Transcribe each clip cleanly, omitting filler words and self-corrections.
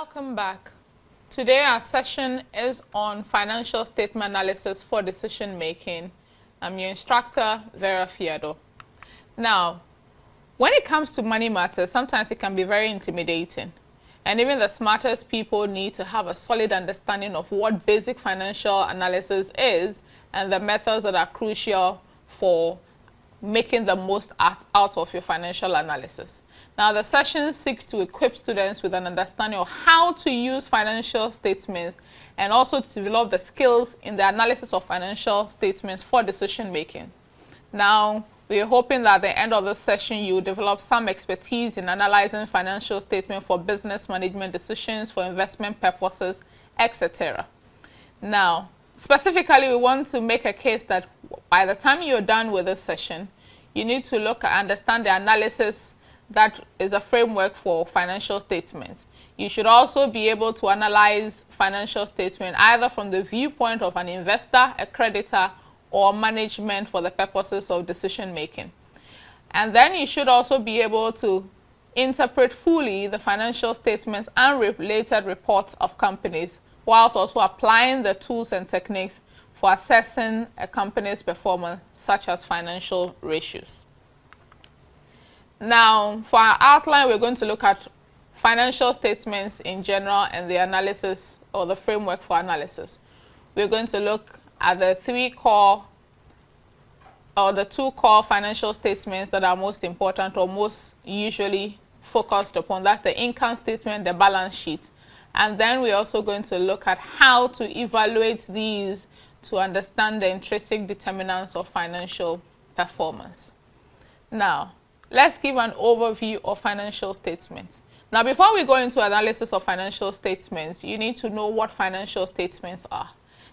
Welcome back. Today our session is on financial statement analysis for decision making. I'm your instructor, Vera Fiado. Now, when it comes to money matters, sometimes it can be very intimidating. And even the smartest people need to have a solid understanding of what basic financial analysis is and the methods that are crucial for making the most out of your financial analysis. Now, the session seeks to equip students with an understanding of how to use financial statements and also to develop the skills in the analysis of financial statements for decision making. Now, we are hoping that at the end of the session, you will develop some expertise in analyzing financial statements for business management decisions, for investment purposes, etc. Now, specifically, we want to make a case that by the time you're done with this session, you need to understand the analysis that is a framework for financial statements. You should also be able to analyze financial statements either from the viewpoint of an investor, a creditor, or management for the purposes of decision making. And then you should also be able to interpret fully the financial statements and related reports of companies, whilst also applying the tools and techniques for assessing a company's performance, such as financial ratios. Now, for our outline, we're going to look at financial statements in general and the analysis or the framework for analysis. We're going to look at the two core financial statements that are most important or most usually focused upon. That's the income statement, the balance sheet. And then we're also going to look at how to evaluate these to understand the intrinsic determinants of financial performance. Now, let's give an overview of financial statements. Now, before we go into analysis of financial statements, you need to know what financial statements are.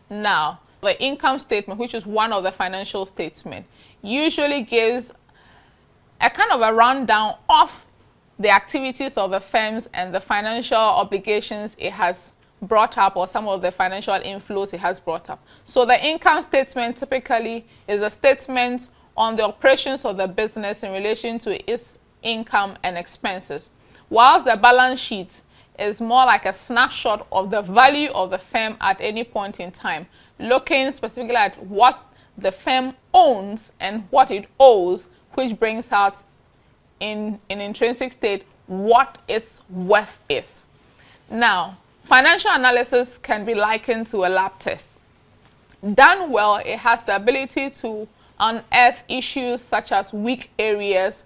Now, the income statement, which is one of the financial statements, usually gives a kind of a rundown of the activities of the firms and the financial obligations it has brought up, or some of the financial inflows it has brought up. So the income statement typically is a statement on the operations of the business in relation to its income and expenses, whilst the balance sheet is more like a snapshot of the value of the firm at any point in time, looking specifically at what the firm owns and what it owes, which brings out in intrinsic state what its worth is. Now, financial analysis can be likened to a lab test. Done well, it has the ability to unearth issues such as weak areas,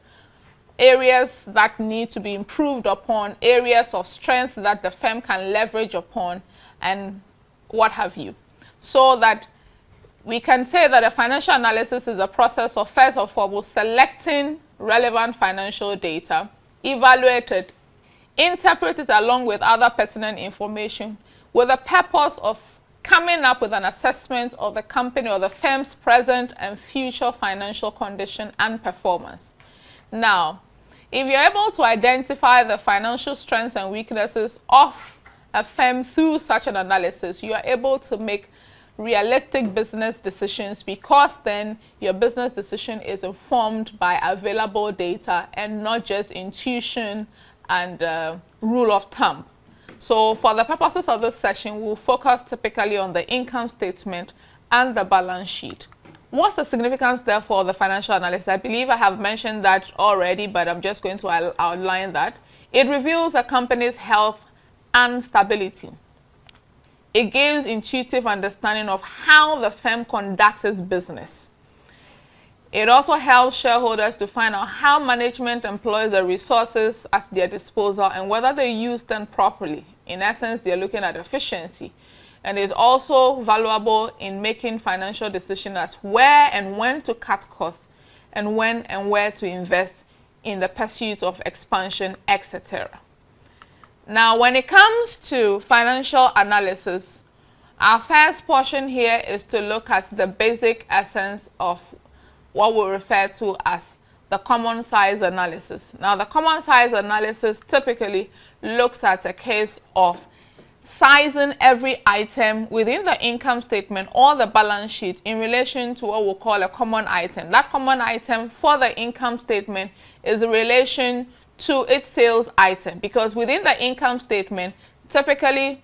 areas that need to be improved upon, areas of strength that the firm can leverage upon, and what have you. So that we can say that a financial analysis is a process of, first of all, selecting relevant financial data, evaluate it, interpret it along with other pertinent information with the purpose of coming up with an assessment of the company or the firm's present and future financial condition and performance. Now, if you're able to identify the financial strengths and weaknesses of a firm through such an analysis, you are able to make realistic business decisions, because then your business decision is informed by available data and not just intuition and rule of thumb. So for the purposes of this session, we'll focus typically on the income statement and the balance sheet. What's the significance, therefore, of the financial analysis? I believe I have mentioned that already, but I'm just going to outline that. It reveals a company's health and stability. It gives intuitive understanding of how the firm conducts its business. It also helps shareholders to find out how management employs the resources at their disposal and whether they use them properly. In essence, they're looking at efficiency. And is also valuable in making financial decisions as where and when to cut costs and when and where to invest in the pursuit of expansion, etc. Now, when it comes to financial analysis, our first portion here is to look at the basic essence of what we refer to as the common size analysis. Now, the common size analysis typically looks at a case of sizing every item within the income statement or the balance sheet in relation to what we call a common item. That common item for the income statement is in relation to its sales item, because within the income statement, typically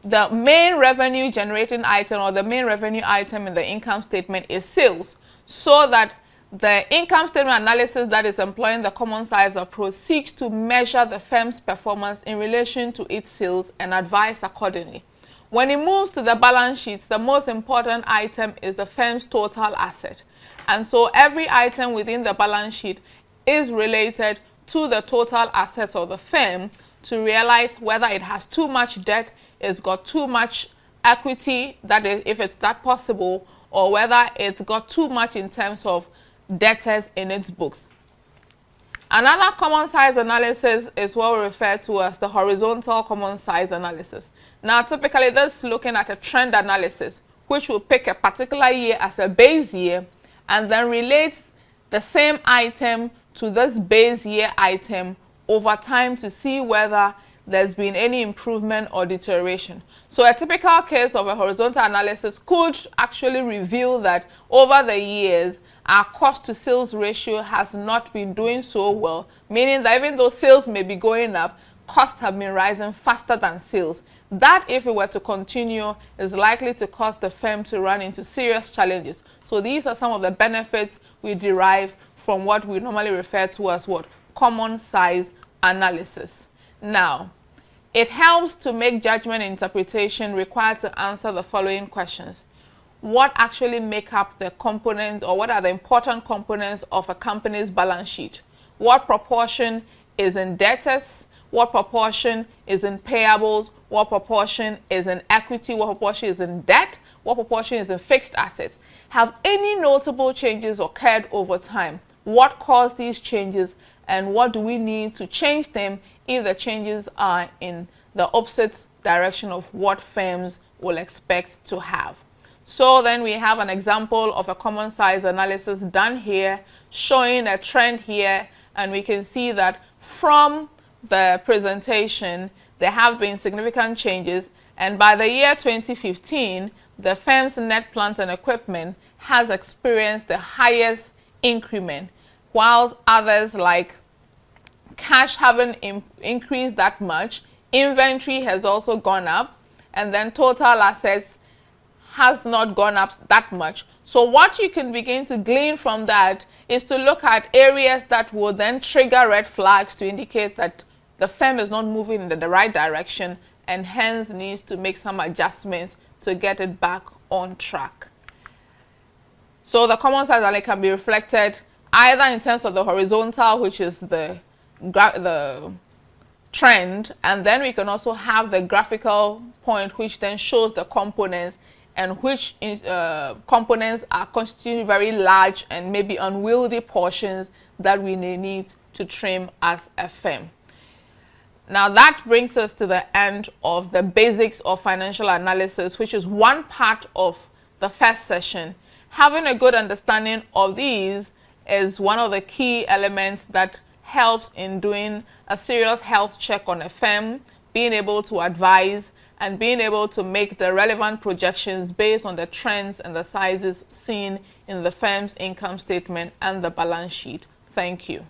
the main revenue generating item or the main revenue item in the income statement is sales, so that the income statement analysis that is employing the common size approach seeks to measure the firm's performance in relation to its sales and advise accordingly. When it moves to the balance sheet, the most important item is the firm's total asset. And so every item within the balance sheet is related to the total assets of the firm to realize whether it has too much debt, it's got too much equity, that is, if it's that possible, or whether it's got too much in terms of debtors in its books. Another common size analysis is what we refer to as the horizontal common size analysis. Now, typically this is looking at a trend analysis, which will pick a particular year as a base year and then relate the same item to this base year item over time to see whether there's been any improvement or deterioration. So a typical case of a horizontal analysis could actually reveal that over the years, our cost to sales ratio has not been doing so well, meaning that even though sales may be going up, costs have been rising faster than sales. That, if it were to continue, is likely to cause the firm to run into serious challenges. So these are some of the benefits we derive from what we normally refer to as what? Common size analysis. Now, it helps to make judgment and interpretation required to answer the following questions. What actually make up the components, or what are the important components of a company's balance sheet? What proportion is in debtors? What proportion is in payables? What proportion is in equity? What proportion is in debt? What proportion is in fixed assets? Have any notable changes occurred over time? What caused these changes, and what do we need to change them if the changes are in the opposite direction of what firms will expect to have? So then we have an example of a common size analysis done here, showing a trend here, and we can see that from the presentation there have been significant changes, and by the year 2015 the firm's net plant and equipment has experienced the highest increment, whilst others like cash haven't increased that much. Inventory has also gone up, and then total assets has not gone up that much. So what you can begin to glean from that is to look at areas that will then trigger red flags to indicate that the firm is not moving in the right direction and hence needs to make some adjustments to get it back on track. So the common size analysis can be reflected either in terms of the horizontal, which is the trend, and then we can also have the graphical point, which then shows the components, and which components are constituting very large and maybe unwieldy portions that we need to trim as a firm. Now that brings us to the end of the basics of financial analysis, which is one part of the first session. Having a good understanding of these is one of the key elements that helps in doing a serious health check on a firm, being able to advise, and being able to make the relevant projections based on the trends and the sizes seen in the firm's income statement and the balance sheet. Thank you.